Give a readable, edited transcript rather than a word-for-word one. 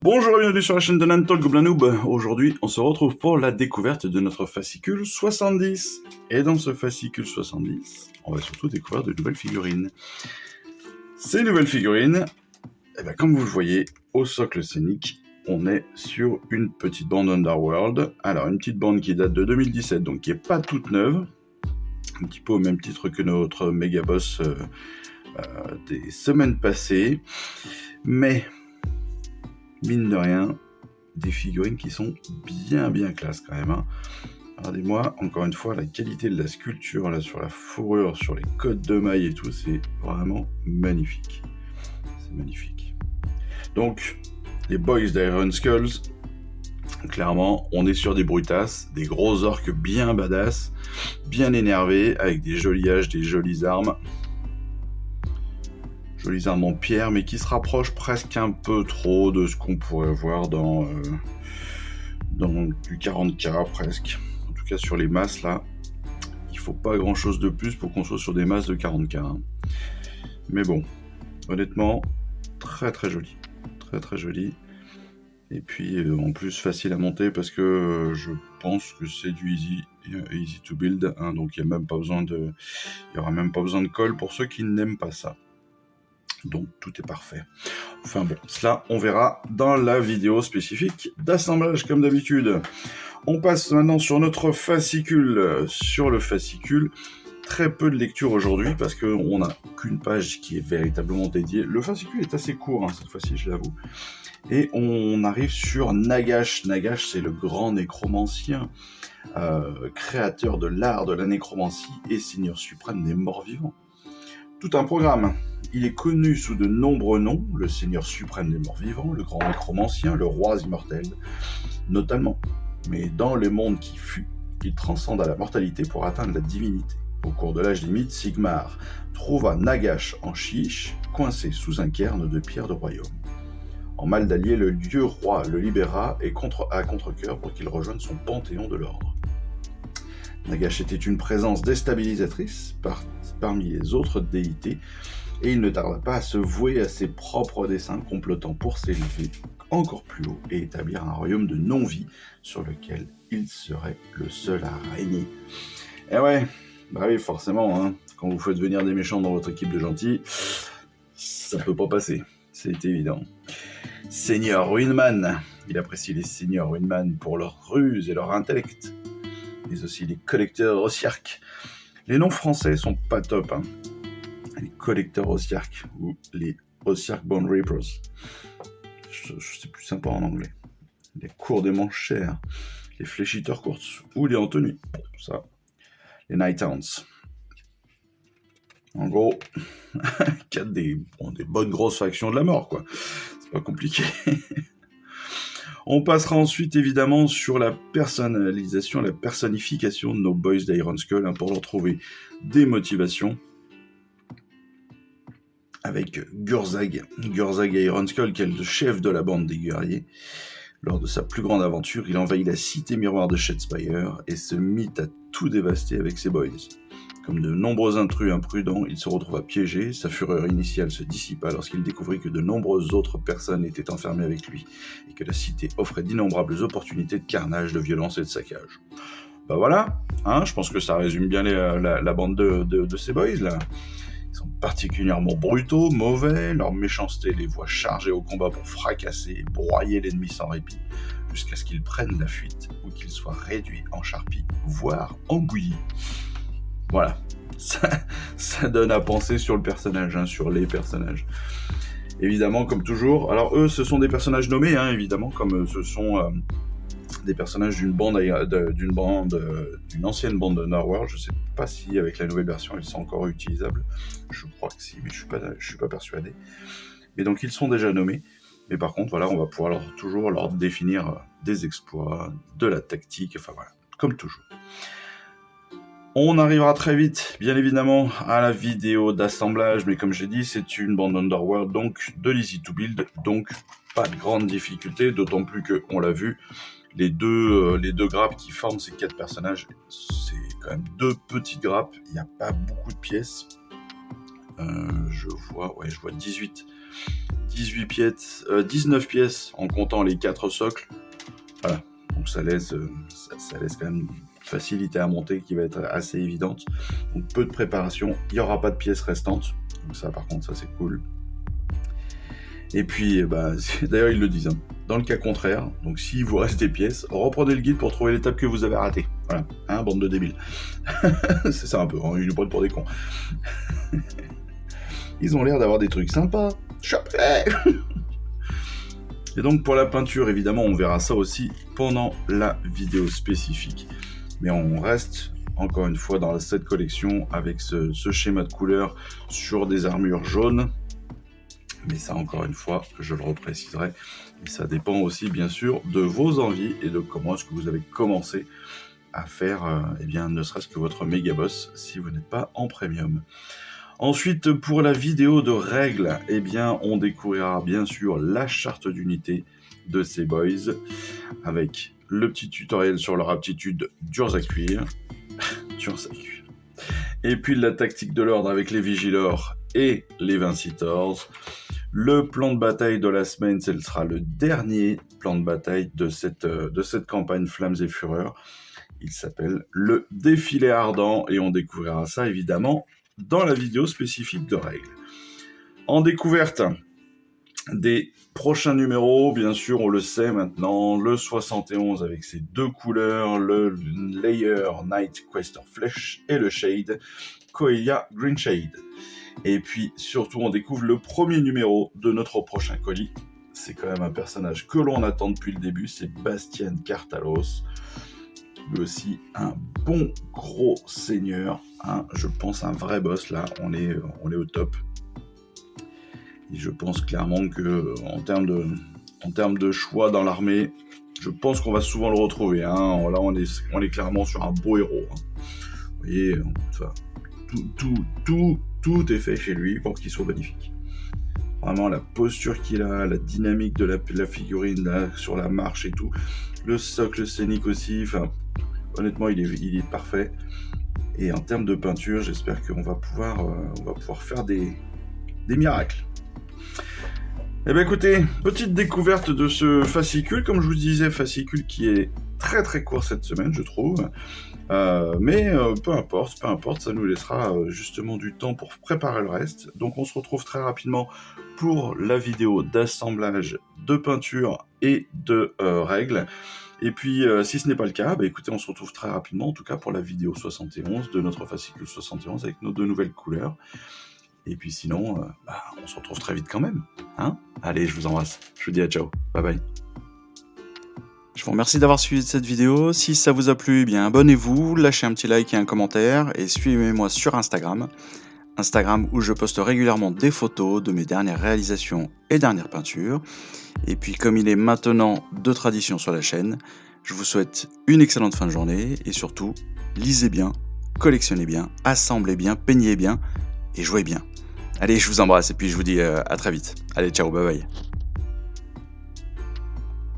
Bonjour et bienvenue sur la chaîne de Nantol Goblin Noob. Aujourd'hui, on se retrouve pour la découverte de notre fascicule 70. Et dans ce fascicule 70, on va surtout découvrir de nouvelles figurines. Ces nouvelles figurines, comme vous le voyez, au socle scénique, on est sur une petite bande Underworld. Alors, une petite bande qui date de 2017, donc qui n'est pas toute neuve. Un petit peu au même titre que notre méga boss des semaines passées. Mais mine de rien, des figurines qui sont bien classe quand même. Regardez-moi, encore une fois, la qualité de la sculpture là sur la fourrure, sur les codes de mailles et tout, c'est vraiment magnifique. C'est magnifique. Donc, les Boys d'Iron Skulls, clairement, on est sur des brutasses, des gros orques bien badass, bien énervés, avec des jolis haches, des jolies armes. Jolies armes en pierre, mais qui se rapprochent presque un peu trop de ce qu'on pourrait voir dans du 40k presque. En tout cas sur les masses là, il faut pas grand chose de plus pour qu'on soit sur des masses de 40k. Mais bon, honnêtement, très joli. Très joli. Et puis en plus facile à monter parce que je pense que c'est du easy to build, donc il y aura même pas besoin de colle pour ceux qui n'aiment pas ça. Donc tout est parfait. Enfin bon, cela on verra dans la vidéo spécifique d'assemblage comme d'habitude. On passe maintenant sur notre fascicule. Sur le fascicule, très peu de lecture aujourd'hui parce qu'on n'a qu'une page qui est véritablement dédiée. Le fascicule est assez court cette fois-ci, je l'avoue. Et on arrive sur Nagash. Nagash, c'est le grand nécromancien, créateur de l'art de la nécromancie et seigneur suprême des morts-vivants. Tout un programme. Il est connu sous de nombreux noms, le seigneur suprême des morts-vivants, le grand nécromancien, le roi immortel, notamment. Mais dans le monde qui fut, il transcende à la mortalité pour atteindre la divinité. Au cours de l'âge des mythes, Sigmar trouva Nagash en chiche, coincé sous un cairn de pierre de royaume. En mal d'allier, le dieu roi le libéra et à contre-cœur pour qu'il rejoigne son panthéon de l'ordre. Nagash était une présence déstabilisatrice parmi les autres déités, et il ne tarda pas à se vouer à ses propres desseins, complotant pour s'élever encore plus haut et établir un royaume de non-vie sur lequel il serait le seul à régner. Et ouais, oui, forcément, quand vous faites venir des méchants dans votre équipe de gentils, ça peut pas passer, c'est évident. Seigneur Ruinman, il apprécie les seigneurs Ruinman pour leur ruse et leur intellect, mais aussi les collecteurs Ossiark. Les noms français sont pas top, les collecteurs Ossiark ou les Ossiark Bone Reapers. C'est plus sympa en anglais. Les cours des manches chères, les fléchiteurs courts ou les Anthony. Ça, les Nighthounds. En gros, des bonnes grosses factions de la mort, quoi. C'est pas compliqué. On passera ensuite évidemment sur la personnalisation, la personnification de nos Boys d'Iron Skull pour leur trouver des motivations. Avec Gurzag Iron Skull, qui est le chef de la bande des guerriers. Lors de sa plus grande aventure, il envahit la cité miroir de Shadespire et se mit à tout dévaster avec ses boys. Comme de nombreux intrus imprudents, il se retrouva piégé, sa fureur initiale se dissipa lorsqu'il découvrit que de nombreuses autres personnes étaient enfermées avec lui, et que la cité offrait d'innombrables opportunités de carnage, de violence et de saccage. Voilà, je pense que ça résume bien la bande de ces boys là. Ils sont particulièrement brutaux, mauvais, leur méchanceté les voit chargés au combat pour fracasser et broyer l'ennemi sans répit, jusqu'à ce qu'ils prennent la fuite ou qu'ils soient réduits en charpie, voire en bouillie. Voilà, ça donne à penser sur le personnage, sur les personnages. Évidemment, comme toujours, alors eux, ce sont des personnages nommés, évidemment, comme ce sont des personnages d'une ancienne bande de Underworld. Je sais pas si avec la nouvelle version ils sont encore utilisables. Je crois que si, mais je suis pas persuadé. Mais donc ils sont déjà nommés. Mais par contre, voilà, on va pouvoir toujours leur définir des exploits, de la tactique, enfin voilà, comme toujours. On arrivera très vite, bien évidemment, à la vidéo d'assemblage, mais comme j'ai dit, c'est une bande Underworld, donc de l'easy to build, donc pas de grande difficulté, d'autant plus que, on l'a vu, les deux grappes qui forment ces 4 personnages, c'est quand même 2 petites grappes, il n'y a pas beaucoup de pièces. Je vois 18 19 pièces en comptant les 4 socles. Voilà, donc ça laisse quand même une facilité à monter qui va être assez évidente. Donc peu de préparation, il n'y aura pas de pièces restantes. Donc ça par contre, ça c'est cool. Et puis, d'ailleurs ils le disent, hein. Dans le cas contraire, donc s'il vous reste des pièces, reprenez le guide pour trouver l'étape que vous avez ratée. Voilà, hein, bande de débiles. C'est ça un peu, hein, ils nous prennent pour des cons. Ils ont l'air d'avoir des trucs sympas. Chopez. Et donc pour la peinture, évidemment, on verra ça aussi pendant la vidéo spécifique. Mais on reste, encore une fois, dans cette collection avec ce schéma de couleur sur des armures jaunes. Mais ça, encore une fois, je le repréciserai. Et ça dépend aussi, bien sûr, de vos envies et de comment est-ce que vous avez commencé à faire, ne serait-ce que votre méga boss si vous n'êtes pas en premium. Ensuite, pour la vidéo de règles, on découvrira bien sûr la charte d'unité de ces boys avec le petit tutoriel sur leur aptitude dures à cuire. Dures à cuire. Et puis la tactique de l'ordre avec les Vigilors et les Vincitors. Le plan de bataille de la semaine, ce sera le dernier plan de bataille de cette campagne Flammes et Fureurs. Il s'appelle le Défilé Ardent et on découvrira ça évidemment dans la vidéo spécifique de règles. En découverte des prochains numéros, bien sûr, on le sait maintenant, le 71 avec ses 2 couleurs, le Layer Night Quester Flesh et le Shade Coelia Green Shade. Et puis surtout, on découvre le premier numéro de notre prochain colis. C'est quand même un personnage que l'on attend depuis le début, c'est Bastien Cartalos. Lui aussi un bon gros seigneur, hein, je pense un vrai boss là, on est au top. Et je pense clairement que en termes de choix dans l'armée, je pense qu'on va souvent le retrouver. Hein. Là on est clairement sur un beau héros. Hein. Vous voyez, tout est fait chez lui pour qu'il soit magnifique. Vraiment la posture qu'il a, la dynamique de la figurine là, sur la marche et tout, le socle scénique aussi, enfin. Honnêtement, il est parfait. Et en termes de peinture, j'espère qu'on va pouvoir faire des miracles. Eh bien écoutez, petite découverte de ce fascicule. Comme je vous disais, fascicule qui est très très court cette semaine, je trouve. Mais peu importe, ça nous laissera justement du temps pour préparer le reste. Donc on se retrouve très rapidement pour la vidéo d'assemblage de peinture et de règles. Et puis, si ce n'est pas le cas, écoutez, on se retrouve très rapidement, en tout cas pour la vidéo 71 de notre fascicule 71 avec nos 2 nouvelles couleurs. Et puis sinon, on se retrouve très vite quand même. Hein ? Allez, je vous embrasse. Je vous dis à ciao. Bye bye. Je vous remercie d'avoir suivi cette vidéo. Si ça vous a plu, abonnez-vous, lâchez un petit like et un commentaire et suivez-moi sur Instagram où je poste régulièrement des photos de mes dernières réalisations et dernières peintures. Et puis comme il est maintenant de tradition sur la chaîne, je vous souhaite une excellente fin de journée et surtout, lisez bien, collectionnez bien, assemblez bien, peignez bien et jouez bien. Allez, je vous embrasse et puis je vous dis à très vite. Allez, ciao, bye bye.